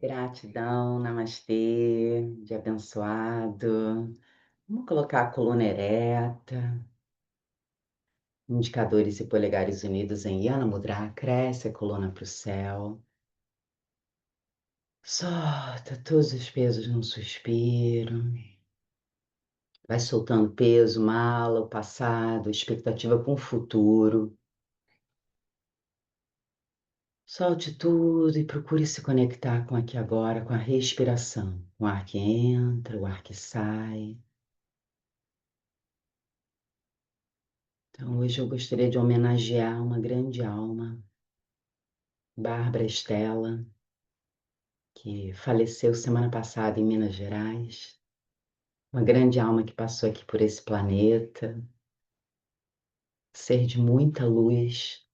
Gratidão, namastê, dia abençoado. Vamos colocar a coluna ereta, indicadores e polegares unidos em Yana Mudra. Cresce a coluna para o céu. Solta todos os pesos num suspiro. Vai soltando peso, mala, o passado, expectativa com o futuro. Solte tudo e procure se conectar com aqui agora, com a respiração. O ar que entra, o ar que sai. Então, hoje eu gostaria de homenagear uma grande alma, Bárbara Estela, que faleceu semana passada em Minas Gerais. Uma grande alma que passou aqui por esse planeta, ser de muita luz.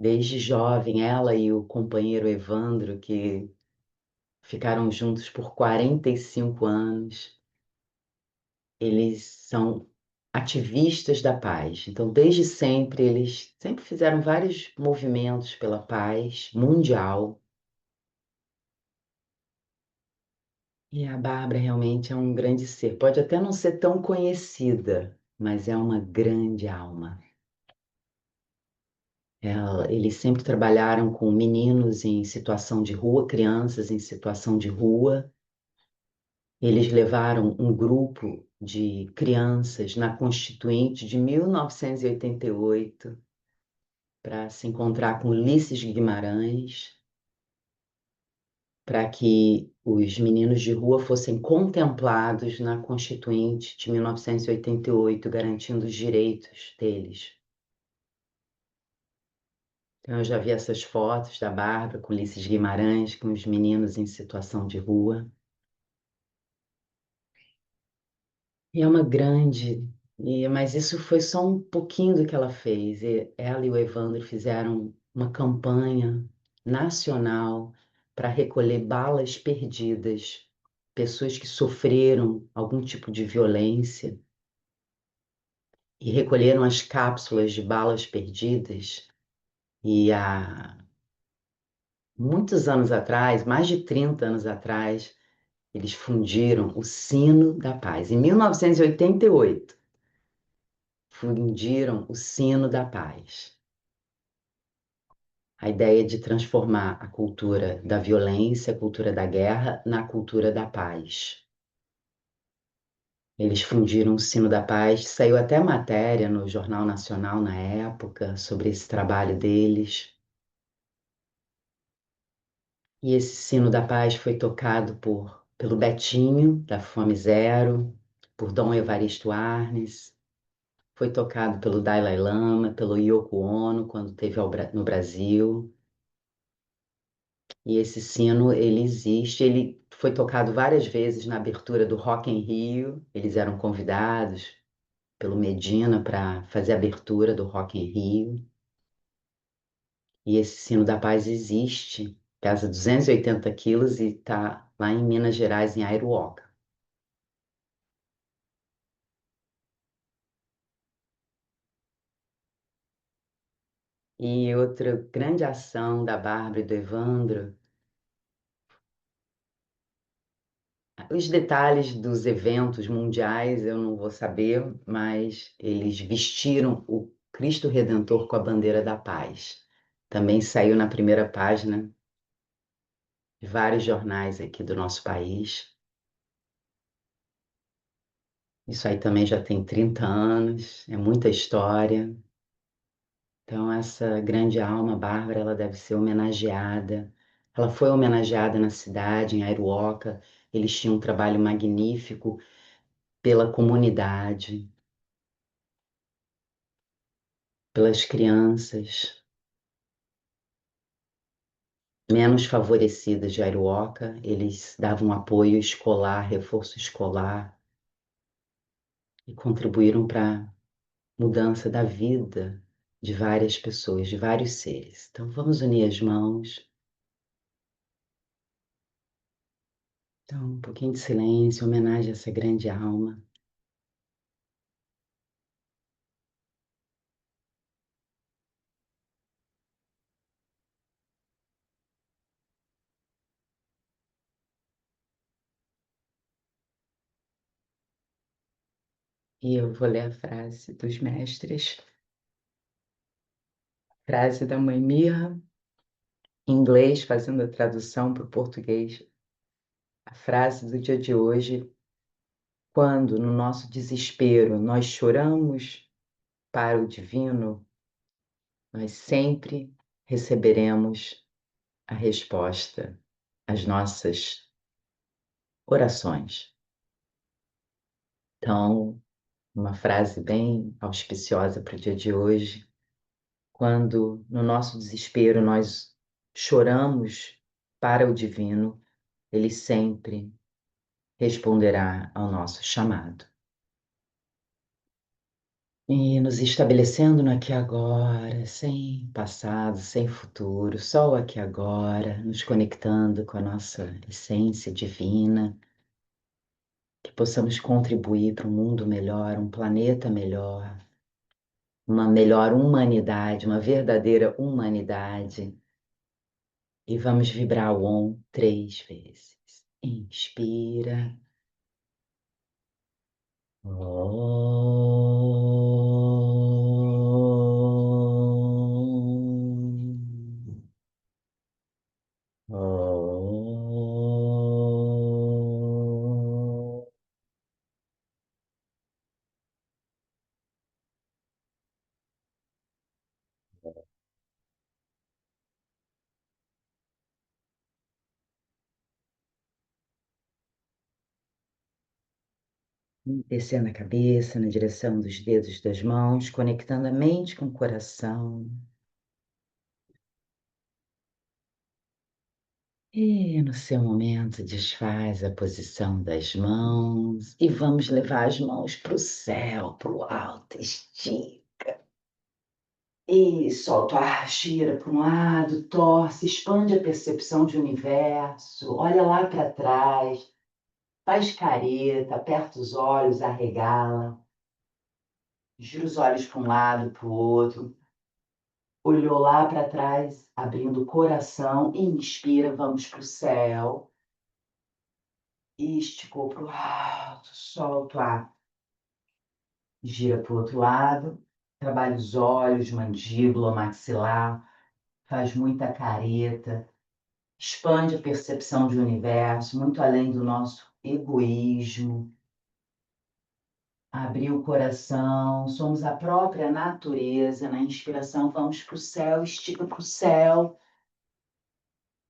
Desde jovem, ela e o companheiro Evandro, que ficaram juntos por 45 anos, eles são ativistas da paz. Então, desde sempre, eles sempre fizeram vários movimentos pela paz mundial. E a Bárbara realmente é um grande ser. Pode até não ser tão conhecida, mas é uma grande alma. Eles sempre trabalharam com meninos em situação de rua, crianças em situação de rua. Eles levaram um grupo de crianças na Constituinte de 1988 para se encontrar com Ulisses Guimarães, para que os meninos de rua fossem contemplados na Constituinte de 1988, garantindo os direitos deles. Então, eu já vi essas fotos da Bárbara com Ulisses Guimarães, com os meninos em situação de rua. E é uma grande, mas isso foi só um pouquinho do que ela fez. Ela e o Evandro fizeram uma campanha nacional para recolher balas perdidas, pessoas que sofreram algum tipo de violência e recolheram as cápsulas de balas perdidas. E há muitos anos atrás, mais de 30 anos atrás, eles fundiram o Sino da Paz. Em 1988, fundiram o Sino da Paz. A ideia de transformar a cultura da violência, a cultura da guerra, na cultura da paz. Eles fundiram o Sino da Paz, saiu até matéria no Jornal Nacional na época sobre esse trabalho deles. E esse Sino da Paz foi tocado pelo Betinho, da Fome Zero, por Dom Evaristo Arnes, foi tocado pelo Dalai Lama, pelo Yoko Ono, quando esteve no Brasil. E esse sino, ele existe, ele foi tocado várias vezes na abertura do Rock em Rio. Eles eram convidados pelo Medina para fazer a abertura do Rock em Rio. E esse sino da paz existe, pesa 280 quilos e está lá em Minas Gerais, em Airuoca. E outra grande ação da Bárbara e do Evandro, os detalhes dos eventos mundiais eu não vou saber, mas eles vestiram o Cristo Redentor com a bandeira da paz. Também saiu na primeira página de vários jornais aqui do nosso país. Isso aí também já tem 30 anos, é muita história. Então, essa grande alma, Bárbara, ela deve ser homenageada. Ela foi homenageada na cidade, em Airuoca. Eles tinham um trabalho magnífico pela comunidade, pelas crianças menos favorecidas de Airuoca. Eles davam apoio escolar, reforço escolar e contribuíram para a mudança da vida de várias pessoas, de vários seres. Então, vamos unir as mãos. Então, um pouquinho de silêncio, homenagem a essa grande alma. E eu vou ler a frase dos mestres, frase da mãe Mirra, em inglês, fazendo a tradução para o português. A frase do dia de hoje: quando no nosso desespero nós choramos para o divino, nós sempre receberemos a resposta às nossas orações. Então, uma frase bem auspiciosa para o dia de hoje. Quando no nosso desespero nós choramos para o divino, ele sempre responderá ao nosso chamado. E nos estabelecendo no aqui e agora, sem passado, sem futuro, só o aqui e agora, nos conectando com a nossa essência divina, que possamos contribuir para um mundo melhor, um planeta melhor, uma melhor humanidade, uma verdadeira humanidade. E vamos vibrar o OM 3 vezes. Inspira. Om. Om. Descendo a cabeça na direção dos dedos das mãos, conectando a mente com o coração. E no seu momento, desfaz a posição das mãos e vamos levar as mãos para o céu, para o alto. Estica. E solta o ar, gira para um lado, torce, expande a percepção de universo, olha lá para trás, faz careta, aperta os olhos, arregala, gira os olhos para um lado, para o outro, olhou lá para trás, abrindo o coração, inspira, vamos para o céu, esticou para o alto, solta o ar, gira para o outro lado, trabalha os olhos, mandíbula, maxilar, faz muita careta, expande a percepção de universo, muito além do nosso egoísmo. Abrir o coração, somos a própria natureza. Na inspiração, vamos para o céu, estica para o céu.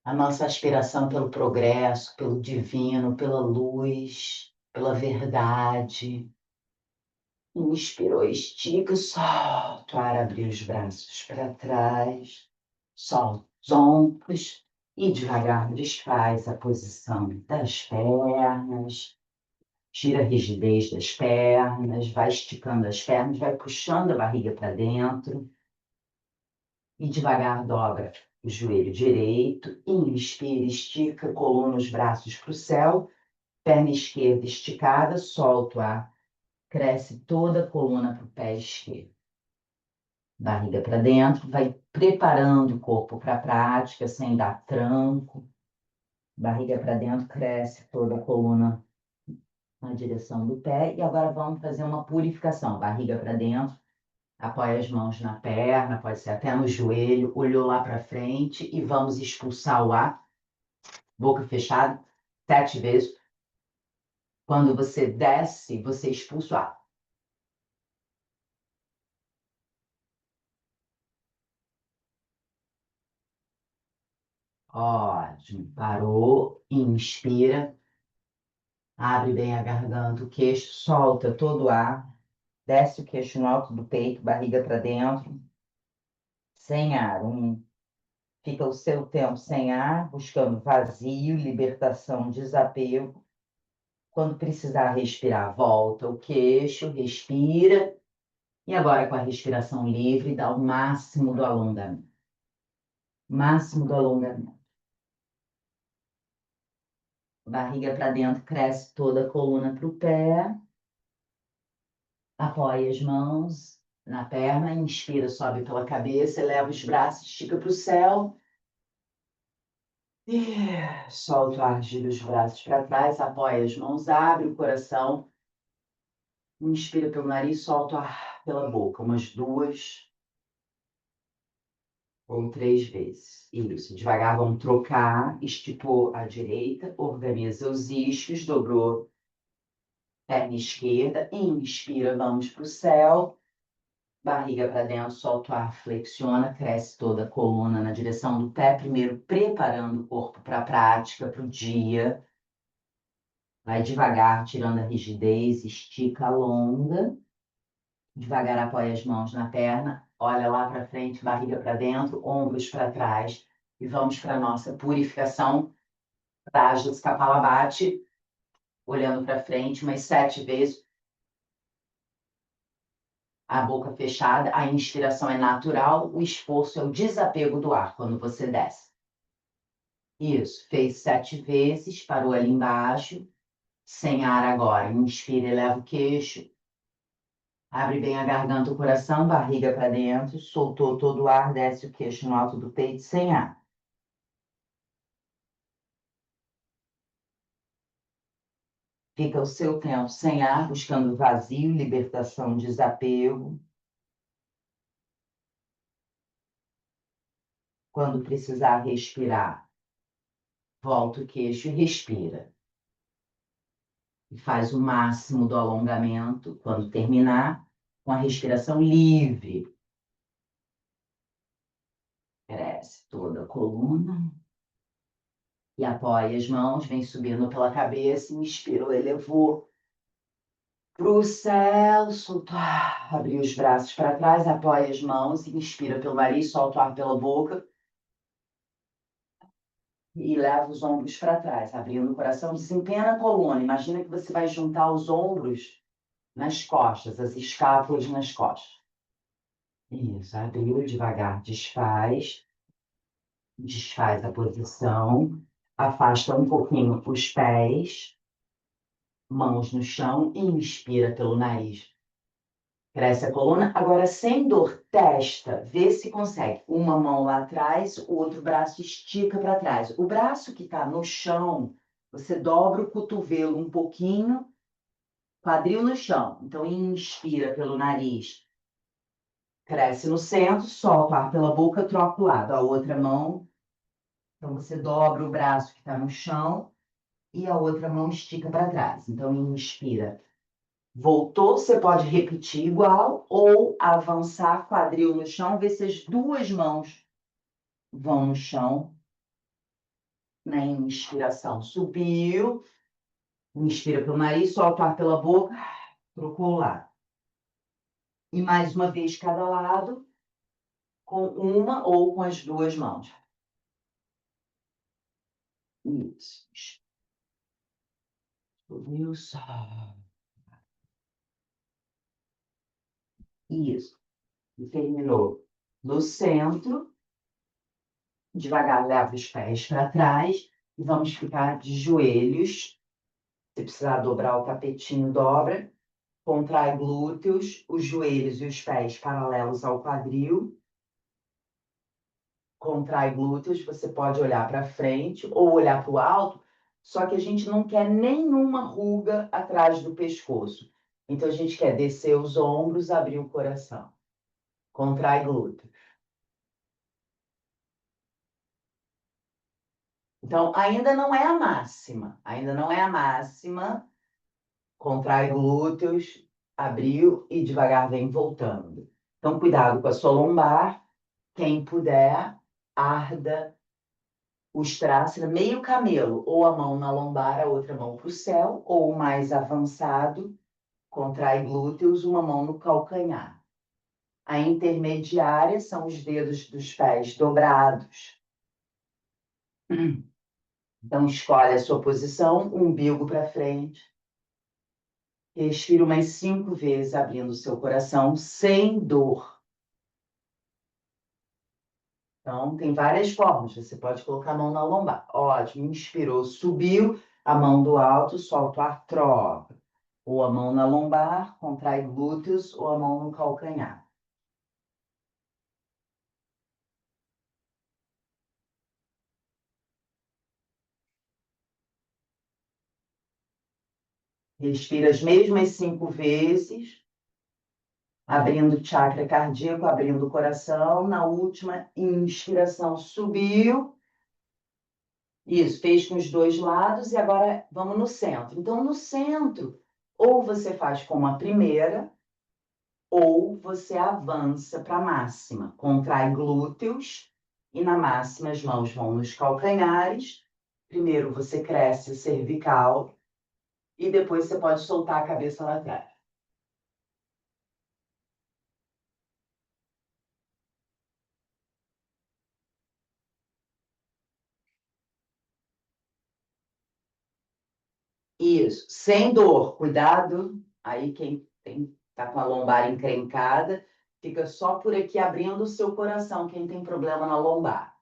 A nossa aspiração pelo progresso, pelo divino, pela luz, pela verdade. Inspirou, estica, solta o ar, abrir os braços para trás, solta os ombros e devagar desfaz a posição das pernas, tira a rigidez das pernas, vai esticando as pernas, vai puxando a barriga para dentro e devagar dobra o joelho direito, inspira, estica, coluna os braços para o céu, perna esquerda esticada, solta o ar, cresce toda a coluna para o pé esquerdo. Barriga para dentro, vai preparando o corpo para a prática, sem dar tranco. Barriga para dentro, cresce toda a coluna na direção do pé. E agora vamos fazer uma purificação. Barriga para dentro, apoia as mãos na perna, pode ser até no joelho, olhou lá para frente e vamos expulsar o ar, boca fechada, 7 vezes. Quando você desce, você expulsa o ar. Ótimo. Parou, inspira. Abre bem a garganta, o queixo, solta todo o ar, desce o queixo no alto do peito, barriga para dentro, sem ar. Fica o seu tempo sem ar, buscando vazio, libertação, desapego. Quando precisar respirar, volta o queixo, respira. E agora, com a respiração livre, dá o máximo do alongamento. Máximo do alongamento. Barriga para dentro, cresce toda a coluna para o pé. Apoia as mãos na perna, inspira, sobe pela cabeça, eleva os braços, estica para o céu. E solta o ar, gira os braços para trás, apoia as mãos, abre o coração. Inspira pelo nariz, solta o ar pela boca, umas 2 ou 3 vezes. Isso, devagar, vamos trocar. Esticou a direita, organiza os isquios, dobrou perna esquerda. Inspira, vamos para o céu. Barriga para dentro, solta o ar, flexiona, cresce toda a coluna na direção do pé. Primeiro, preparando o corpo para a prática, para o dia. Vai devagar, tirando a rigidez, estica, alonga. Devagar apoia as mãos na perna, olha lá para frente, barriga para dentro, ombros para trás. E vamos para a nossa purificação. Prajas Kapalabhati, olhando para frente, umas 7 vezes. A boca fechada, a inspiração é natural, o esforço é o desapego do ar quando você desce. Isso, fez 7 vezes, parou ali embaixo, sem ar agora. Inspira, eleva o queixo, abre bem a garganta, o coração, barriga para dentro, soltou todo o ar, desce o queixo no alto do peito, sem ar. Fica o seu tempo sem ar, buscando vazio, libertação, desapego. Quando precisar respirar, volta o queixo e respira. E faz o máximo do alongamento. Quando terminar, com a respiração livre. Cresce toda a coluna. E apoia as mãos, vem subindo pela cabeça. Inspirou, elevou para o céu. Soltar. Abrir os braços para trás, apoia as mãos. Inspira pelo nariz, solta o ar pela boca. E leva os ombros para trás, abrindo o coração, desempena a coluna. Imagina que você vai juntar os ombros nas costas, as escápulas nas costas. Isso, abriu devagar, desfaz a posição, afasta um pouquinho os pés, mãos no chão, inspira pelo nariz. Cresce a coluna, agora sem dor, testa, vê se consegue. Uma mão lá atrás, o outro braço estica para trás. O braço que está no chão, você dobra o cotovelo um pouquinho, quadril no chão. Então, inspira pelo nariz, cresce no centro, solta o ar pela boca, troca o lado. A outra mão, então você dobra o braço que está no chão e a outra mão estica para trás. Então, inspira. Voltou, você pode repetir igual ou avançar quadril no chão, ver se as duas mãos vão no chão. Na inspiração, subiu. Inspira pelo nariz, solta o ar pela boca. Trocou lá. E mais uma vez cada lado, com uma ou com as duas mãos. Isso. Subiu, sobe. Isso. E terminou no centro. Devagar, leva os pés para trás. E vamos ficar de joelhos. Se precisar dobrar o tapetinho, dobra. Contrai glúteos, os joelhos e os pés paralelos ao quadril. Contrai glúteos, você pode olhar para frente ou olhar para o alto, só que a gente não quer nenhuma ruga atrás do pescoço. Então a gente quer descer os ombros, abrir o coração. Contrai glúteo. Então ainda não é a máxima, ainda não é a máxima. Contrai glúteos, abriu e devagar vem voltando. Então cuidado com a sua lombar. Quem puder, arda o Strasser, meio camelo, ou a mão na lombar, a outra mão para o céu, ou mais avançado, contrai glúteos, uma mão no calcanhar. A intermediária são os dedos dos pés dobrados. Então, escolhe a sua posição, umbigo para frente. Respira umas 5 vezes, abrindo o seu coração, sem dor. Então, tem várias formas. Você pode colocar a mão na lombar. Ótimo, inspirou, subiu, a mão do alto, solta o ar, troca. Ou a mão na lombar, contrai glúteos, ou a mão no calcanhar. Respira as mesmas 5 vezes, abrindo o chakra cardíaco, abrindo o coração. Na última inspiração, subiu. Isso, fez com os dois lados e agora vamos no centro. Então, no centro, ou você faz como a primeira, ou você avança para a máxima. Contrai glúteos e na máxima as mãos vão nos calcanhares. Primeiro você cresce cervical e depois você pode soltar a cabeça lá atrás. Isso, sem dor, cuidado. Aí quem tá com a lombar encrencada, fica só por aqui abrindo o seu coração, quem tem problema na lombar.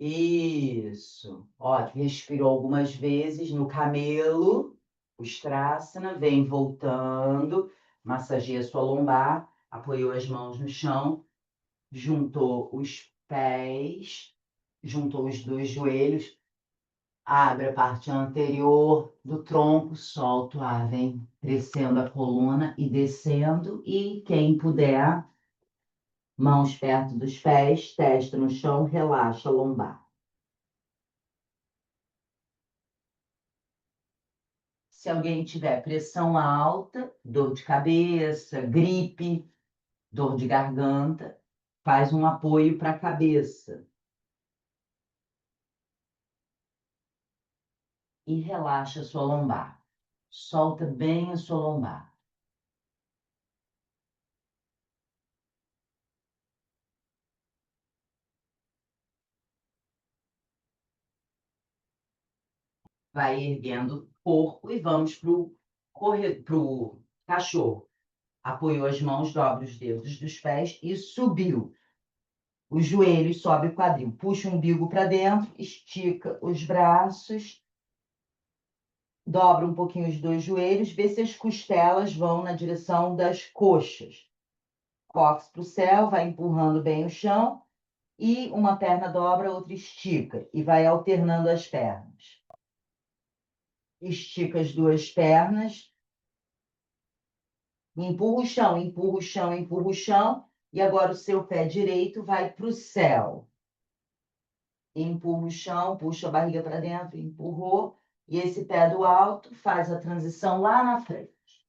Isso, ótimo. Respirou algumas vezes no camelo, o Ustrasana, vem voltando, massageia sua lombar, apoiou as mãos no chão, juntou os pés, juntou os dois joelhos. Abre a parte anterior do tronco, solta o ar, vem crescendo a coluna e descendo. E quem puder, mãos perto dos pés, testa no chão, relaxa a lombar. Se alguém tiver pressão alta, dor de cabeça, gripe, dor de garganta, faz um apoio para a cabeça. E relaxa a sua lombar. Solta bem a sua lombar. Vai erguendo o corpo e vamos pro cachorro. Apoiou as mãos, dobra os dedos dos pés e subiu. Os joelhos, sobe o quadril. Puxa o umbigo para dentro, estica os braços, dobra um pouquinho os dois joelhos, vê se as costelas vão na direção das coxas. Cox para o céu, vai empurrando bem o chão e uma perna dobra, outra estica e vai alternando as pernas. Estica as duas pernas, empurra o chão, empurra o chão, empurra o chão. E agora o seu pé direito vai para o céu. Empurra o chão, puxa a barriga para dentro, empurrou. E esse pé do alto faz a transição lá na frente.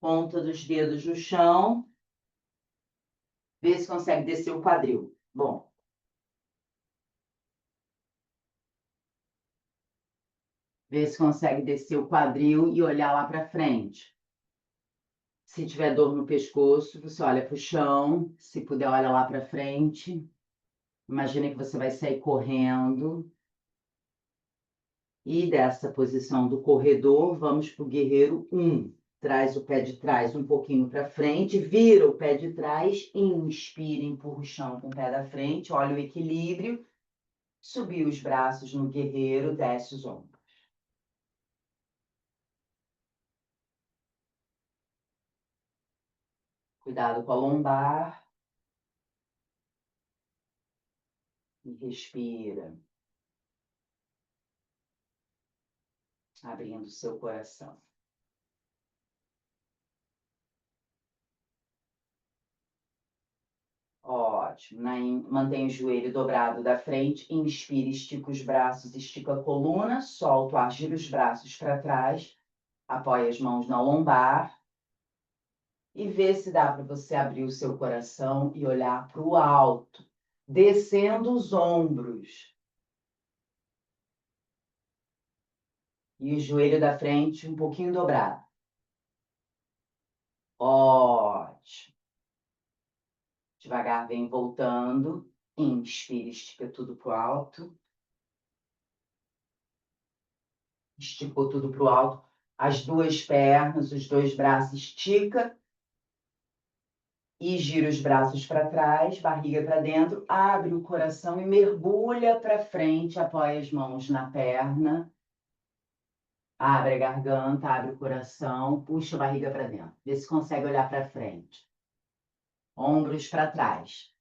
Ponta dos dedos no chão. Vê se consegue descer o quadril. Bom. Vê se consegue descer o quadril e olhar lá para frente. Se tiver dor no pescoço, você olha para o chão. Se puder, olha lá para frente. Imagina que você vai sair correndo. E dessa posição do corredor, vamos para o guerreiro 1. Traz o pé de trás um pouquinho para frente, vira o pé de trás, inspira, empurra o chão com o pé da frente, olha o equilíbrio, subir os braços no guerreiro, desce os ombros. Cuidado com a lombar. E respira. Abrindo seu coração. Ótimo. Mantém o joelho dobrado da frente. Inspira, estica os braços, estica a coluna. Solta o ar, gira os braços para trás. Apoia as mãos na lombar. E vê se dá para você abrir o seu coração e olhar para o alto. Descendo os ombros. E o joelho da frente um pouquinho dobrado. Ótimo. Devagar vem voltando. Inspira, estica tudo para o alto. Esticou tudo para o alto. As duas pernas, os dois braços, estica. E gira os braços para trás, barriga para dentro. Abre o coração e mergulha para frente. Apoia as mãos na perna. Abre a garganta, abre o coração, puxa a barriga para dentro. Vê se consegue olhar para frente. Ombros para trás.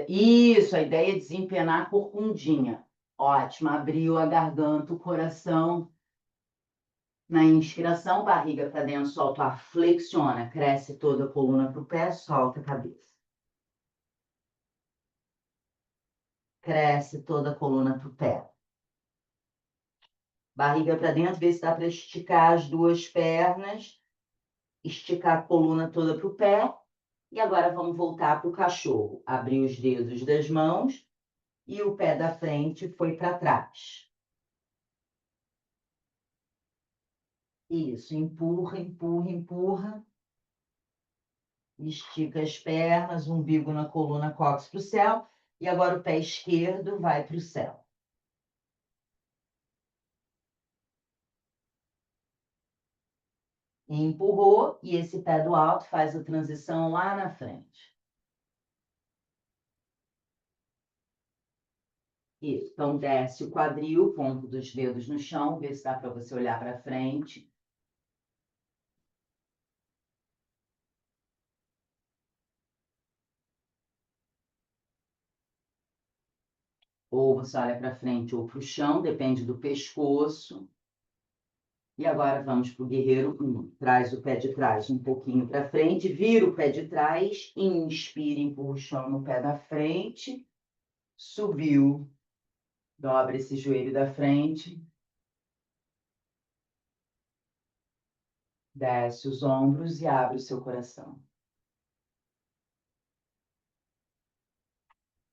Isso, a ideia é desempenar a corcundinha. Ótimo, abriu a garganta, o coração. Na inspiração, barriga para dentro, solta o ar, flexiona, cresce toda a coluna para o pé, solta a cabeça. Cresce toda a coluna para o pé. Barriga para dentro, vê se dá para esticar as duas pernas, esticar a coluna toda para o pé. E agora vamos voltar para o cachorro. Abrir os dedos das mãos e o pé da frente foi para trás. Isso, empurra, empurra, empurra. Estica as pernas, umbigo na coluna, cóccix para o céu. E agora o pé esquerdo vai para o céu. Empurrou e esse pé do alto faz a transição lá na frente. Isso. Então, desce o quadril, ponto dos dedos no chão, vê se dá para você olhar para frente. Ou você olha para frente ou para o chão, depende do pescoço. E agora vamos para o guerreiro 1. Traz o pé de trás um pouquinho para frente, vira o pé de trás, inspira, empurra o chão no pé da frente. Subiu, dobra esse joelho da frente. Desce os ombros e abre o seu coração.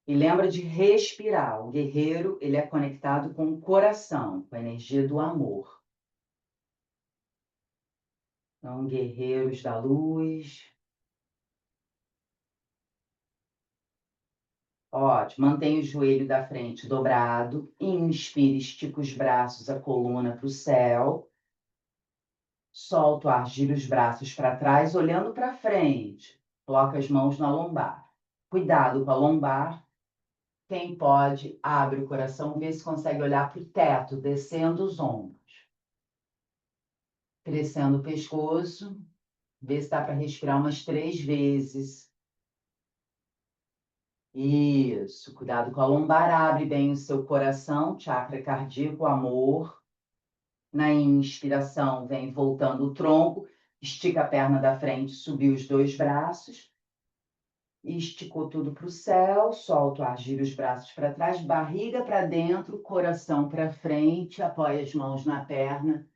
E lembra de respirar. O guerreiro, ele é conectado com o coração, com a energia do amor. Então, guerreiros da luz. Ótimo. Mantém o joelho da frente dobrado. Inspira, estica os braços, a coluna para o céu. Solta o ar, gira os braços para trás, olhando para frente. Coloca as mãos na lombar. Cuidado com a lombar. Quem pode, abre o coração, vê se consegue olhar para o teto, descendo os ombros. Crescendo o pescoço. Vê se dá para respirar umas 3 vezes. Isso. Cuidado com a lombar. Abre bem o seu coração, chakra cardíaco, amor. Na inspiração, vem voltando o tronco. Estica a perna da frente, subiu os 2 braços. Esticou tudo para o céu. Solta o ar, gira os braços para trás. Barriga para dentro, coração para frente. Apoia as mãos na perna.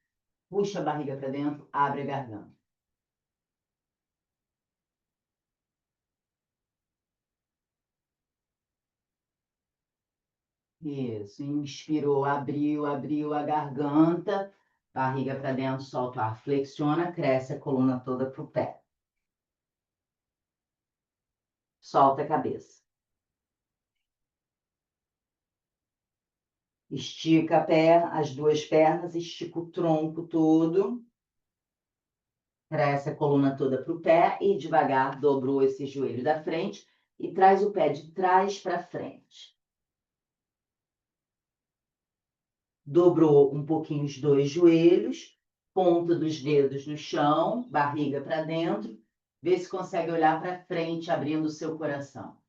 Puxa a barriga para dentro, abre a garganta. Isso, inspirou, abriu, abriu a garganta, barriga para dentro, solta o ar, flexiona, cresce a coluna toda para o pé. Solta a cabeça. Estica a perna, as 2 pernas, estica o tronco todo, cresce a coluna toda para o pé e devagar dobrou esse joelho da frente e traz o pé de trás para frente. Dobrou um pouquinho os 2 joelhos, ponta dos dedos no chão, barriga para dentro. Vê se consegue olhar para frente, abrindo o seu coração.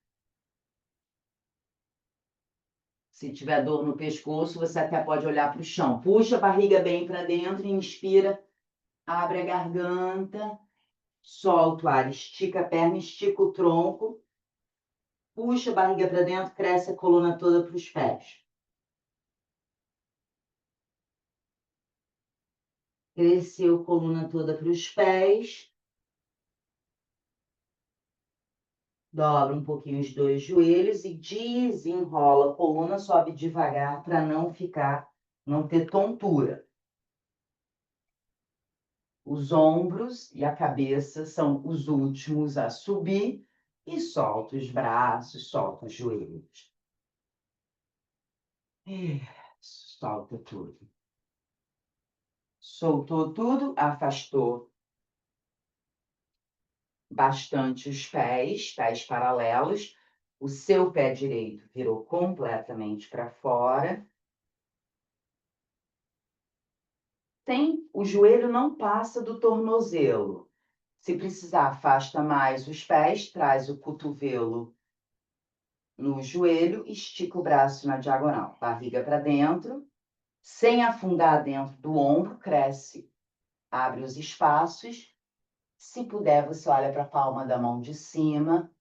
Se tiver dor no pescoço, você até pode olhar para o chão. Puxa a barriga bem para dentro, inspira, abre a garganta, solta o ar, estica a perna, estica o tronco. Puxa a barriga para dentro, cresce a coluna toda para os pés. Cresceu a coluna toda para os pés. Dobra um pouquinho os 2 joelhos e desenrola a coluna, sobe devagar para não ter tontura. Os ombros e a cabeça são os últimos a subir e solta os braços, solta os joelhos. Isso, solta tudo. Soltou tudo, afastou bastante os pés, pés paralelos. O seu pé direito virou completamente para fora. O joelho não passa do tornozelo. Se precisar, afasta mais os pés, traz o cotovelo no joelho, estica o braço na diagonal. Barriga para dentro, sem afundar dentro do ombro, cresce Abre os espaços. Se puder, você olha para a palma da mão de cima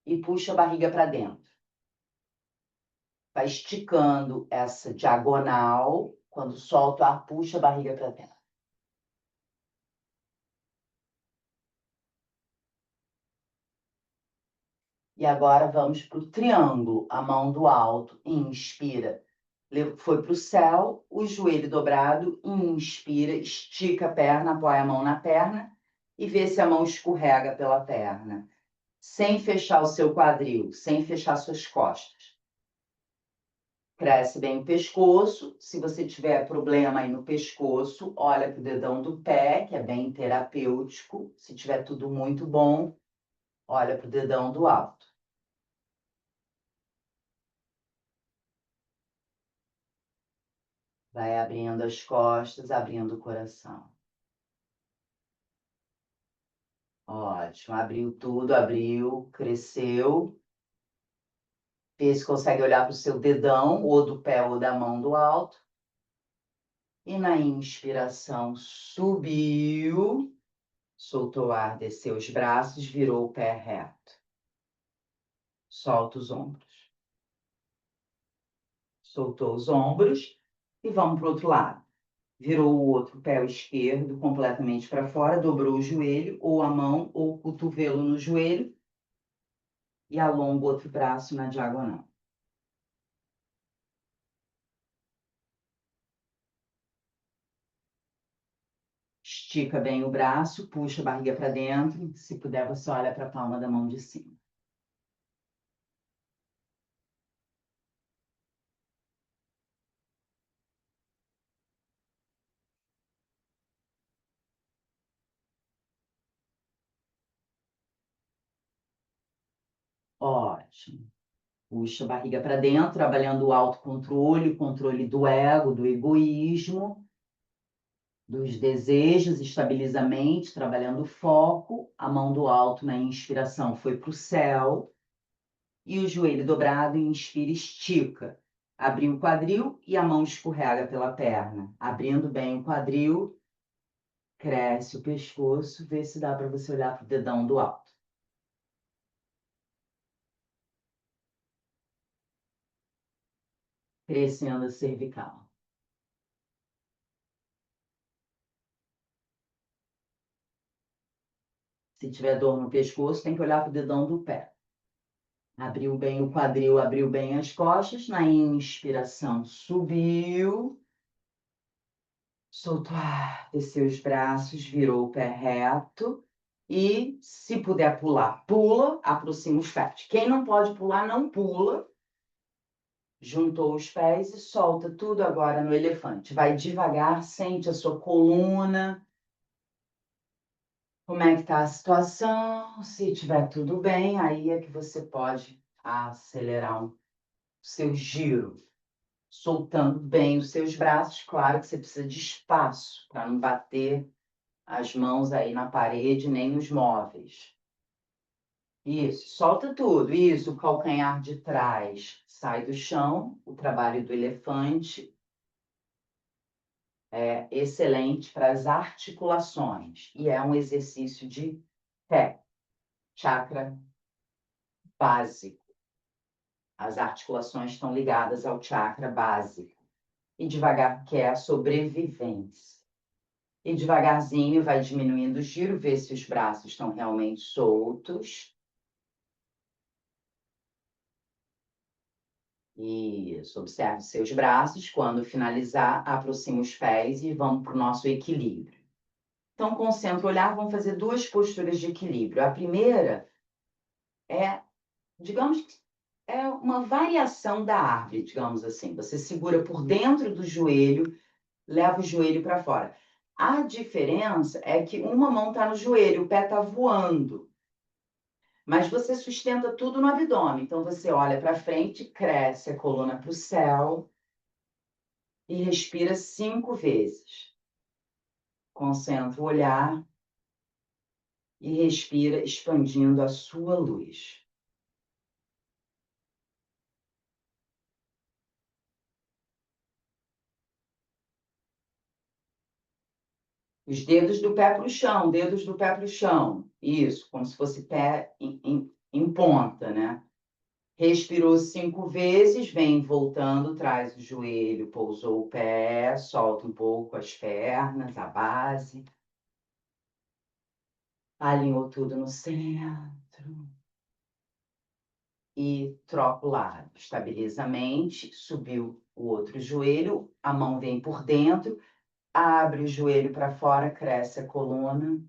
e puxa a barriga para dentro. Vai esticando essa diagonal. Quando solta o ar, puxa a barriga para dentro. E agora vamos para o triângulo. A mão do alto, inspira. Foi para o céu, o joelho dobrado, inspira, estica a perna, apoia a mão na perna e vê se a mão escorrega pela perna. Sem fechar o seu quadril, sem fechar suas costas. Cresce bem o pescoço. Se você tiver problema aí no pescoço, olha para o dedão do pé, que é bem terapêutico. Se tiver tudo muito bom, olha para o dedão do alto. Vai abrindo as costas, abrindo o coração. Ótimo. Abriu tudo, abriu, cresceu. Vê se consegue olhar para o seu dedão, ou do pé ou da mão do alto. E na inspiração, subiu. Soltou o ar, desceu os braços, virou o pé reto. Solta os ombros. Soltou os ombros e vamos para o outro lado. Virou o outro pé esquerdo completamente para fora, dobrou o joelho, ou a mão, ou o cotovelo no joelho, e alonga o outro braço na diagonal. Estica bem o braço, puxa a barriga para dentro. Se puder, você olha para a palma da mão de cima. Ótimo. Puxa a barriga para dentro, trabalhando o autocontrole, o controle do ego, do egoísmo, dos desejos, estabiliza a mente, trabalhando o foco. A mão do alto na inspiração foi para o céu. E o joelho dobrado, inspira, estica. Abriu o quadril e a mão escorrega pela perna. Abrindo bem o quadril, cresce o pescoço, vê se dá para você olhar para o dedão do alto. Crescendo a cervical. Se tiver dor no pescoço, tem que olhar para o dedão do pé. Abriu bem o quadril, abriu bem as costas. Na inspiração, subiu. Soltou ar, desceu os braços, virou o pé reto. E, se puder pular, pula, aproxima os pés. Quem não pode pular, não pula. Juntou os pés e solta tudo agora no elefante. Vai devagar, sente a sua coluna. Como é que está a situação? Se tiver tudo bem, aí é que você pode acelerar o seu giro, soltando bem os seus braços. Claro que você precisa de espaço para não bater as mãos aí na parede nem nos móveis. Isso, solta tudo. Isso, o calcanhar de trás sai do chão, o trabalho do elefante é excelente para as articulações e é um exercício de pé, chakra básico. As articulações estão ligadas ao chakra básico. E devagar, que é a sobrevivência. E devagarzinho vai diminuindo o giro, ver se os braços estão realmente soltos. Isso, observe seus braços. Quando finalizar, aproxima os pés e vamos para o nosso equilíbrio. Então, concentra o olhar, vamos fazer duas posturas de equilíbrio. A primeira é, digamos que é uma variação da árvore, digamos assim. Você segura por dentro do joelho, leva o joelho para fora. A diferença é que uma mão está no joelho, o pé está voando. Mas você sustenta tudo no abdômen. Então, você olha para frente, cresce a coluna para o céu e respira 5 vezes. Concentra o olhar e respira expandindo a sua luz. Os dedos do pé para o chão, dedos do pé para o chão. Isso, como se fosse pé em ponta, né? Respirou 5 vezes, vem voltando, traz o joelho, pousou o pé, solta um pouco as pernas, a base. Alinhou tudo no centro. E troca o lado. Estabiliza a mente, subiu o outro joelho, a mão vem por dentro, abre o joelho para fora, cresce a coluna.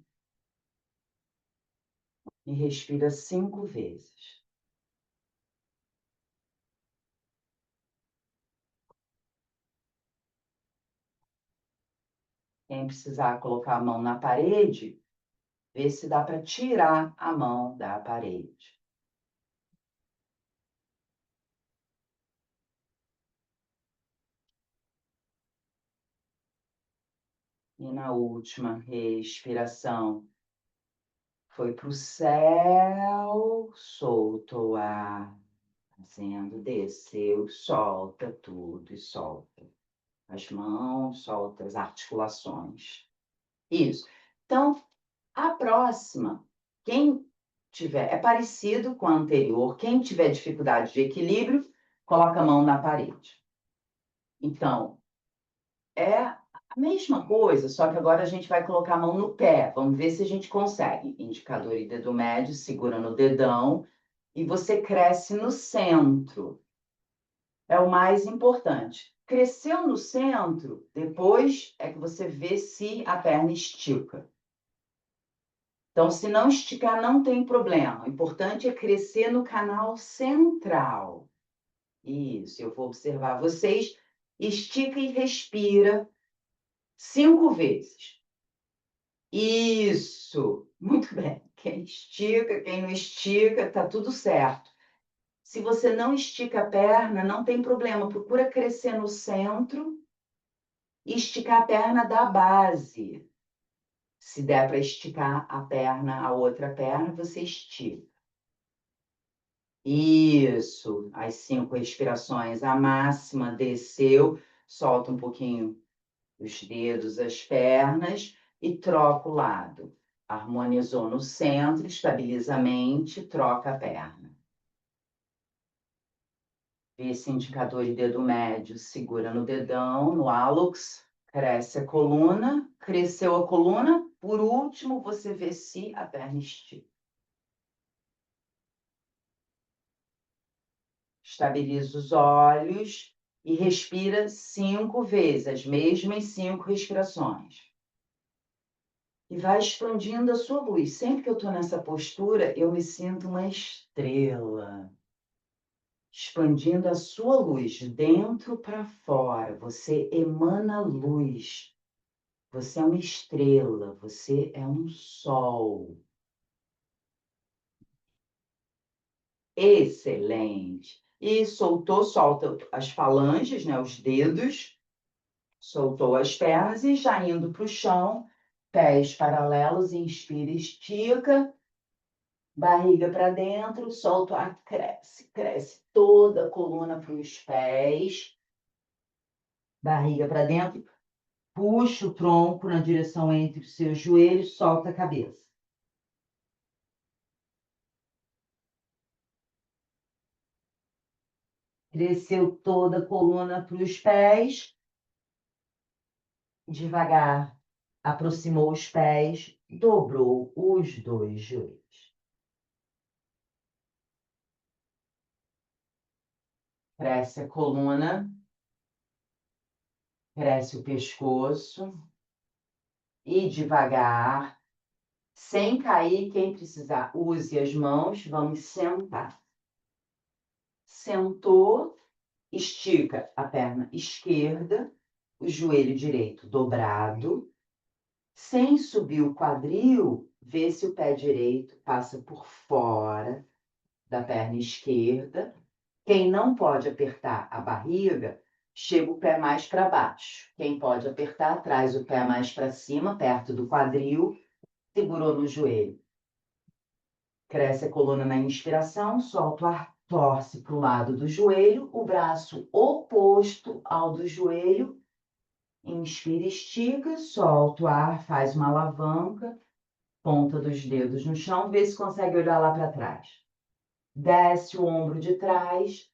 E respira 5 vezes. Quem precisar colocar a mão na parede, vê se dá para tirar a mão da parede. E na última respiração, foi para o céu, soltou o ar, fazendo, desceu, solta tudo e solta. As mãos, solta as articulações. Isso. Então, a próxima, quem tiver, é parecido com a anterior, quem tiver dificuldade de equilíbrio, coloca a mão na parede. Então, é a mesma coisa, só que agora a gente vai colocar a mão no pé. Vamos ver se a gente consegue. Indicador e dedo médio, segura no dedão e você cresce no centro. É o mais importante. Cresceu no centro, depois é que você vê se a perna estica. Então, se não esticar, não tem problema. O importante é crescer no canal central. Isso, eu vou observar vocês. Estica e respira 5 vezes. Isso, muito bem. Quem estica, quem não estica, tá tudo certo. Se você não estica a perna, não tem problema. Procura crescer no centro e esticar a perna da base. Se der para esticar a perna, a outra perna, você estica. Isso, as 5 respirações, a máxima desceu, solta um pouquinho os dedos, as pernas e troca o lado. Harmonizou no centro, estabiliza a mente, troca a perna. Vê esse indicador e dedo médio, segura no dedão, no hálux, cresce a coluna, cresceu a coluna, por último você vê se a perna estica. Estabiliza os olhos e respira 5 vezes, as mesmas 5 respirações. E vai expandindo a sua luz. Sempre que eu estou nessa postura, eu me sinto uma estrela. Expandindo a sua luz de dentro para fora. Você emana luz. Você é uma estrela. Você é um sol. Excelente. E soltou, solta as falanges, né, os dedos. Soltou as pernas e já indo para o chão, pés paralelos, inspira, estica, barriga para dentro, solta o ar, cresce, cresce toda a coluna para os pés, barriga para dentro, puxa o tronco na direção entre os seus joelhos, solta a cabeça. Cresceu toda a coluna para os pés, devagar, aproximou os pés, dobrou os 2 joelhos. Cresce a coluna, cresce o pescoço e devagar, sem cair, quem precisar, use as mãos, vamos sentar. Sentou, estica a perna esquerda, o joelho direito dobrado, sem subir o quadril, vê se o pé direito passa por fora da perna esquerda. Quem não pode apertar a barriga, chega o pé mais para baixo. Quem pode apertar, traz o pé mais para cima, perto do quadril, segurou no joelho. Cresce a coluna na inspiração, solta o ar, torce para o lado do joelho, o braço oposto ao do joelho, Inspira, estica, solta o ar, faz uma alavanca, ponta dos dedos no chão, vê se consegue olhar lá para trás. Desce o ombro de trás,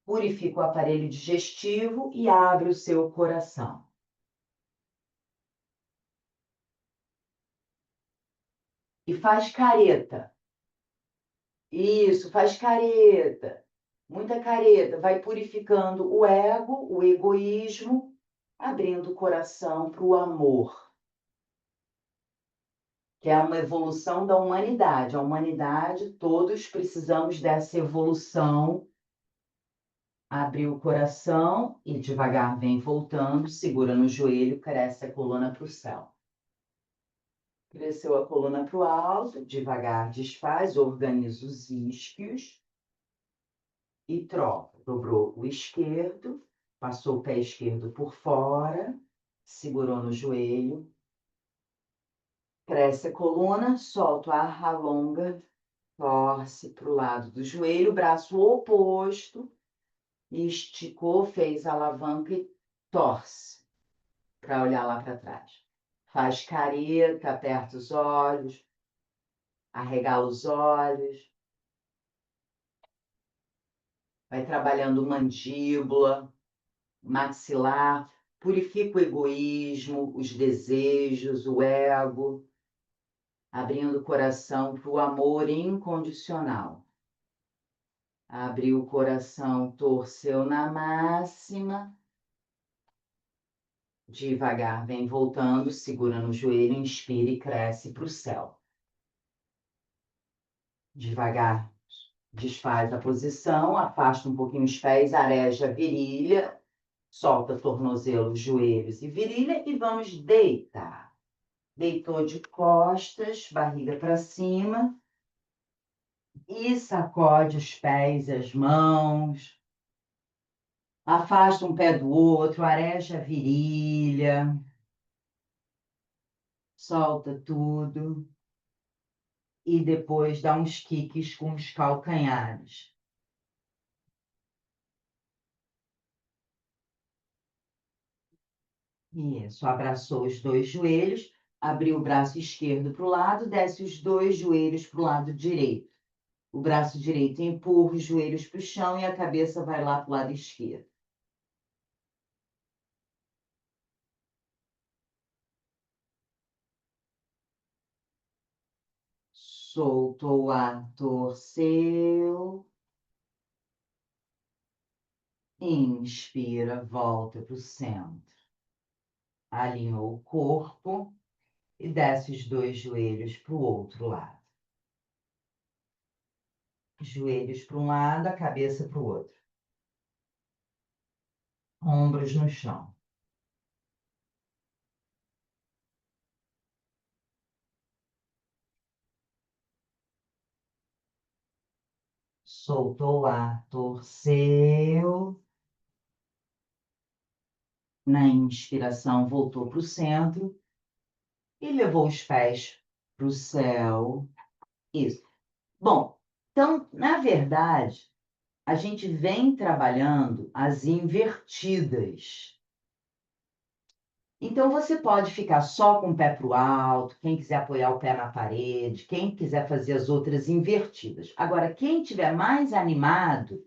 purifica o aparelho digestivo e abre o seu coração. E faz careta. Isso, faz careta. Muita careta. Vai purificando o ego, o egoísmo, abrindo o coração para o amor, que é uma evolução da humanidade. A humanidade, todos precisamos dessa evolução. Abre o coração e devagar vem voltando, segura no joelho, cresce a coluna para o céu. Cresceu a coluna para o alto, devagar desfaz, organiza os isquios e troca. Dobrou o esquerdo, passou o pé esquerdo por fora, segurou no joelho, cresce a coluna, solta o ar, alonga, torce para o lado do joelho, braço oposto, esticou, fez a alavanca e torce para olhar lá para trás. Faz careta, aperta os olhos, arregala os olhos, vai trabalhando mandíbula, maxilar, purifica o egoísmo, os desejos, o ego, abrindo o coração para o amor incondicional. Abriu o coração, torceu na máxima. Devagar, vem voltando, segura no joelho, inspira e cresce para o céu. Devagar, desfaz a posição, afasta um pouquinho os pés, areja a virilha, solta tornozelos, joelhos e virilha e vamos deitar. Deitou de costas, barriga para cima e sacode os pés e as mãos. Afasta um pé do outro, areja a virilha. Solta tudo. E depois dá uns kicks com os calcanhares. Isso, abraçou os dois joelhos, abriu o braço esquerdo para o lado, desce os dois joelhos para o lado direito. O braço direito empurra os joelhos para o chão e a cabeça vai lá para o lado esquerdo. Soltou o ar, torceu. Inspira, volta para o centro. Alinhou o corpo e desce os dois joelhos para o outro lado. Joelhos para um lado, a cabeça para o outro. Ombros no chão. Soltou o ar, torceu. Na inspiração, voltou para o centro e levou os pés para o céu. Isso. Bom, então, na verdade, a gente vem trabalhando as invertidas. Então, você pode ficar só com o pé para o alto, quem quiser apoiar o pé na parede, quem quiser fazer as outras invertidas. Agora, quem estiver mais animado,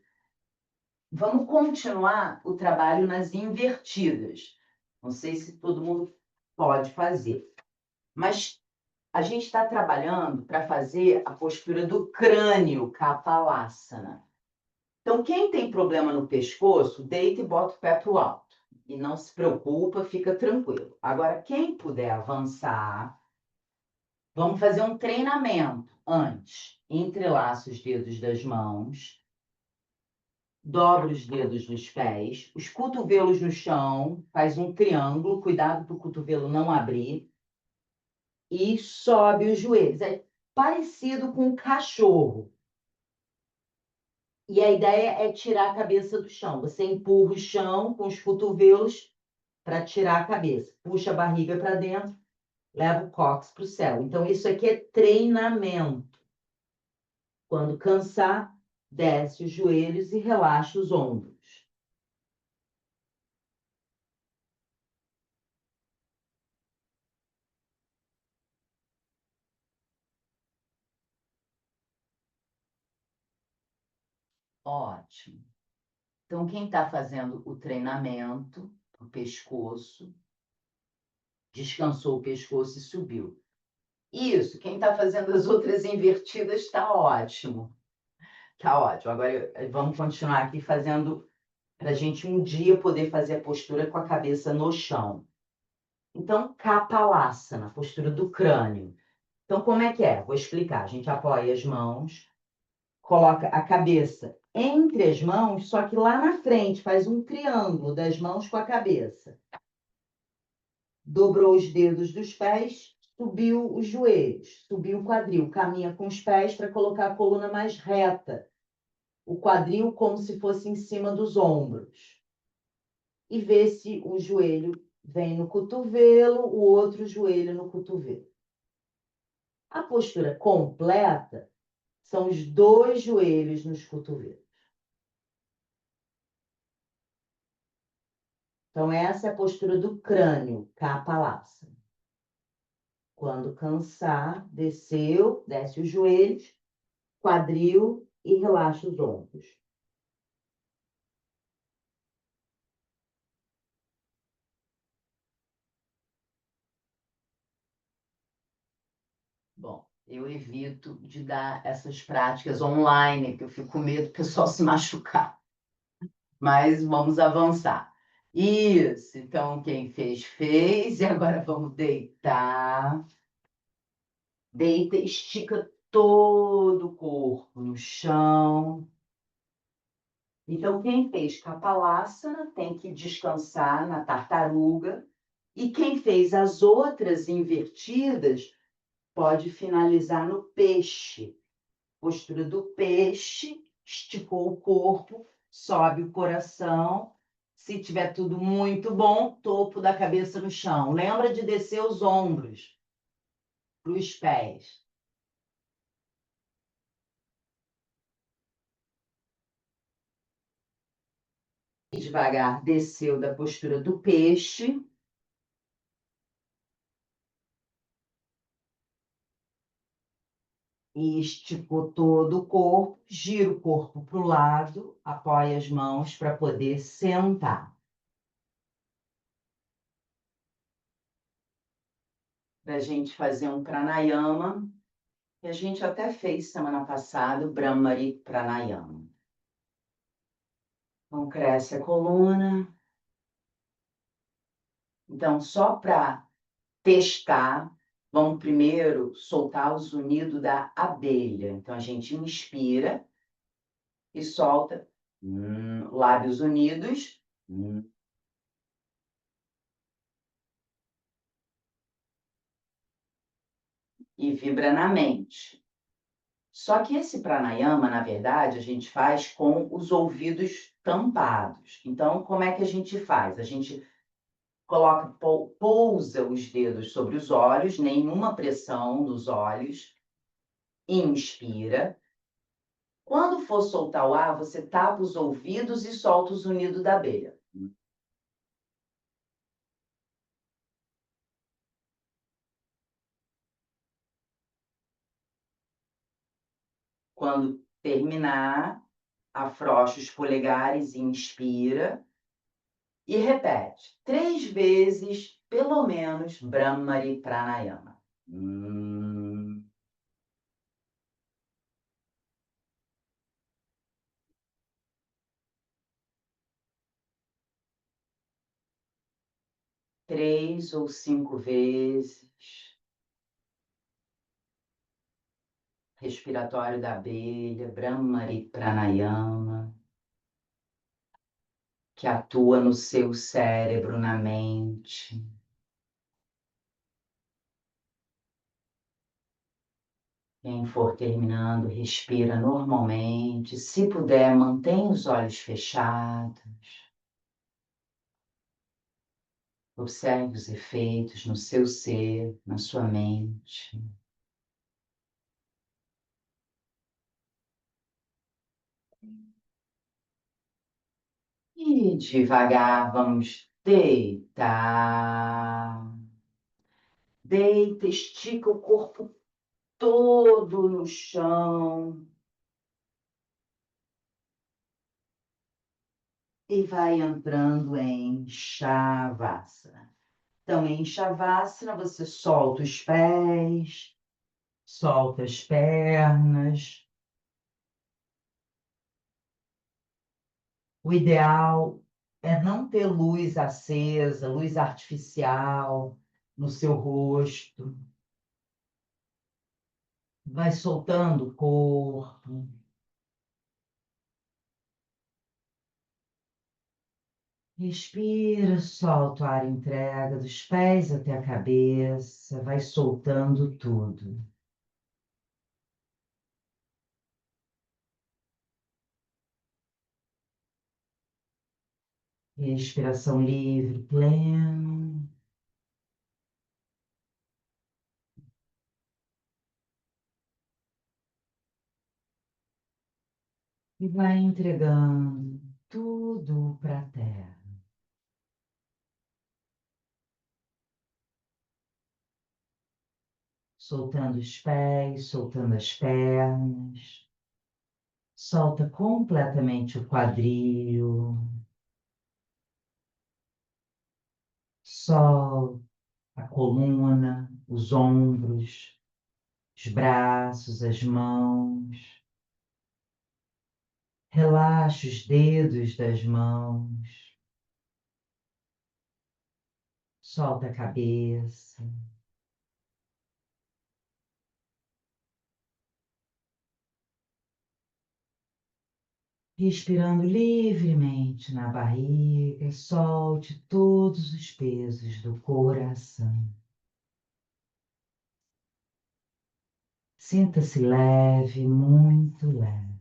vamos continuar o trabalho nas invertidas. Não sei se todo mundo pode fazer, mas a gente está trabalhando para fazer a postura do crânio, Kaphalasana. Então, quem tem problema no pescoço, deita e bota o pé para o alto. E não se preocupa, fica tranquilo. Agora, quem puder avançar, vamos fazer um treinamento antes. Entrelaça os dedos das mãos, dobra os dedos dos pés, os cotovelos no chão, faz um triângulo, cuidado para o cotovelo não abrir, e sobe os joelhos. É parecido com um cachorro. E a ideia é tirar a cabeça do chão. Você empurra o chão com os cotovelos para tirar a cabeça. Puxa a barriga para dentro, leva o cóccix para o céu. Então, isso aqui é treinamento. Quando cansar, desce os joelhos e relaxa os ombros. Ótimo. Então, quem está fazendo o treinamento para o pescoço, descansou o pescoço e subiu. Isso, quem está fazendo as outras invertidas está ótimo. Tá ótimo. Agora vamos continuar aqui fazendo para a gente um dia poder fazer a postura com a cabeça no chão. Então, Kapalásana, postura do crânio. Então, como é que é? Vou explicar. A gente apoia as mãos, coloca a cabeça entre as mãos, só que lá na frente faz um triângulo das mãos com a cabeça. Dobrou os dedos dos pés, subiu os joelhos, subiu o quadril, caminha com os pés para colocar a coluna mais reta, o quadril como se fosse em cima dos ombros. E vê se o joelho vem no cotovelo, o outro joelho no cotovelo. A postura completa são os dois joelhos nos cotovelos. Então, essa é a postura do crânio, Kapalásana. Quando cansar, desceu, desce os joelhos, quadril e relaxa os ombros. Bom, eu evito de dar essas práticas online, porque eu fico com medo do pessoal se machucar. Mas vamos avançar. Isso, então quem fez, fez. E agora vamos deitar. Deita, estica todo o corpo no chão. Então, quem fez Kapalásana tem que descansar na tartaruga. E quem fez as outras invertidas pode finalizar no peixe. Postura do peixe, esticou o corpo, sobe o coração. Se tiver tudo muito bom, topo da cabeça no chão. Lembra de descer os ombros para os pés. Devagar, desceu da postura do peixe. E esticou todo o corpo, gira o corpo para o lado, apoia as mãos para poder sentar. Para a gente fazer um pranayama, que a gente até fez semana passada, o Brahmari Pranayama. Então, cresce a coluna. Então, só para testar, vamos primeiro soltar o zunido da abelha. Então, a gente inspira e solta, lábios unidos, e vibra na mente. Só que esse pranayama, na verdade, a gente faz com os ouvidos tampados. Então, como é que a gente faz? A gente coloca, pousa os dedos sobre os olhos, nenhuma pressão nos olhos, inspira. Quando for soltar o ar, você tapa os ouvidos e solta o zunido da abelha. Quando terminar, afrouxa os polegares e inspira. E repete 3 vezes, pelo menos, Brahmari Pranayama. 3 ou 5 vezes. Respiratório da abelha, Brahmari Pranayama, que atua no seu cérebro, na mente. Quem for terminando, respira normalmente. Se puder, mantenha os olhos fechados. Observe os efeitos no seu ser, na sua mente. E devagar vamos deitar. Deita, estica o corpo todo no chão. e vai entrando em Shavasana. Então, em Shavasana, você solta os pés, solta as pernas. O ideal é não ter luz acesa, luz artificial no seu rosto. Vai soltando o corpo. Respira, solta o ar, entrega dos pés até a cabeça, vai soltando tudo. Respiração livre, plena. E vai entregando tudo para a terra. Soltando os pés, soltando as pernas. Solta completamente o quadril. Solta a coluna, os ombros, os braços, as mãos. Relaxa os dedos das mãos. Solta a cabeça. Respirando livremente na barriga, solte todos os pesos do coração. Sinta-se leve, muito leve.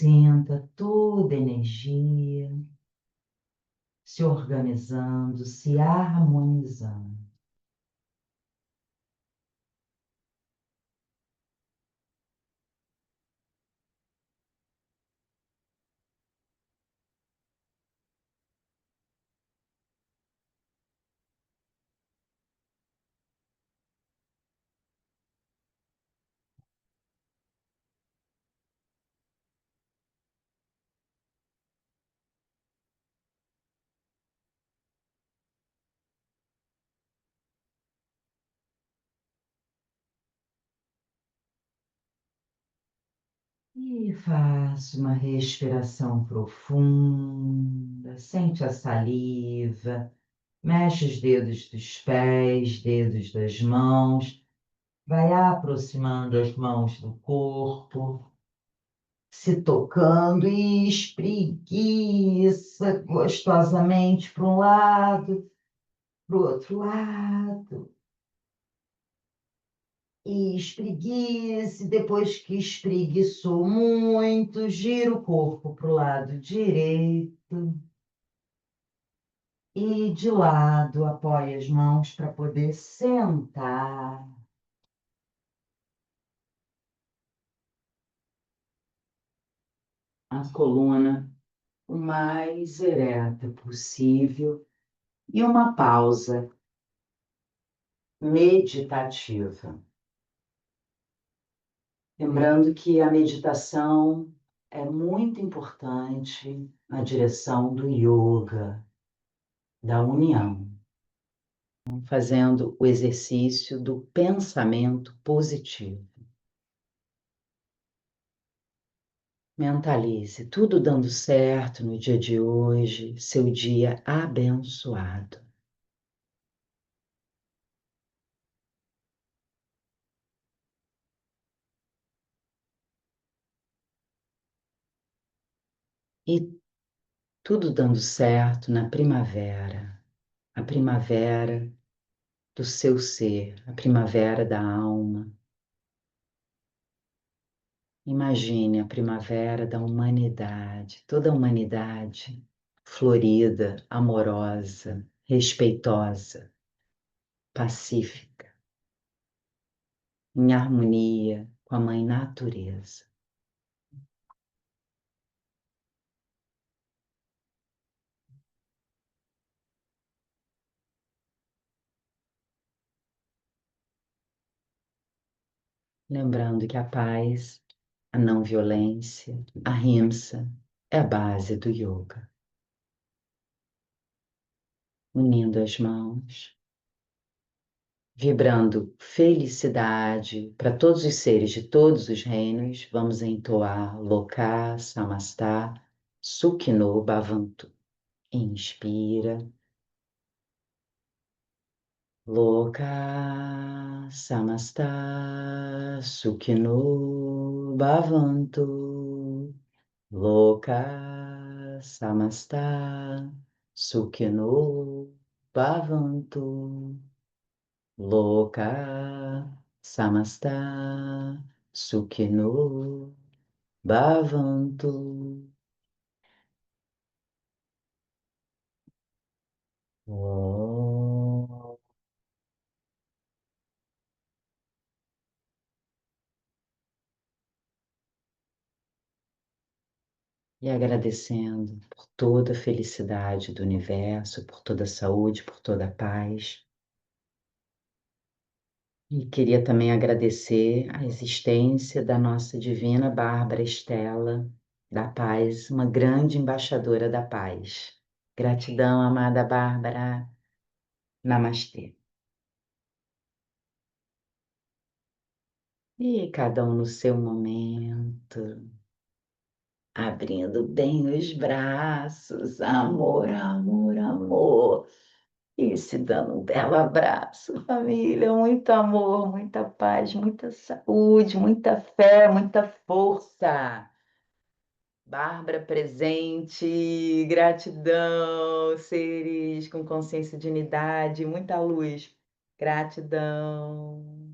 Sinta toda a energia se organizando, se harmonizando. E faça uma respiração profunda, sente a saliva, mexe os dedos dos pés, dedos das mãos, vai aproximando as mãos do corpo, se tocando e espreguiça gostosamente para um lado, para o outro lado. E espreguice, depois que espreguiçou muito, gira o corpo para o lado direito e de lado apoia as mãos para poder sentar. A coluna o mais ereta possível e uma pausa meditativa. Lembrando que a meditação é muito importante na direção do yoga, da união, fazendo o exercício do pensamento positivo. Mentalize tudo dando certo no dia de hoje, seu dia abençoado. E tudo dando certo na primavera, a primavera do seu ser, a primavera da alma. Imagine a primavera da humanidade, toda a humanidade florida, amorosa, respeitosa, pacífica, em harmonia com a Mãe Natureza. Lembrando que a paz, a não violência, a ahimsa é a base do yoga. Unindo as mãos, vibrando felicidade para todos os seres de todos os reinos, vamos entoar Loka Samastha Sukhino Bhavantu. Inspira. Loka Samastha Sukhino Bhavantu. Loka Samastha Sukhino Bhavantu. Loka Samastha Sukhino Bhavantu. Oh. E agradecendo por toda a felicidade do universo, por toda a saúde, por toda a paz. E queria também agradecer a existência da nossa divina Bárbara Estela da Paz, uma grande embaixadora da paz. Gratidão, amada Bárbara. Namastê. E cada um no seu momento, abrindo bem os braços, amor, amor, amor. E se dando um belo abraço, família, muito amor, muita paz, muita saúde, muita fé, muita força. Bárbara presente, gratidão, seres com consciência de unidade, muita luz. Gratidão.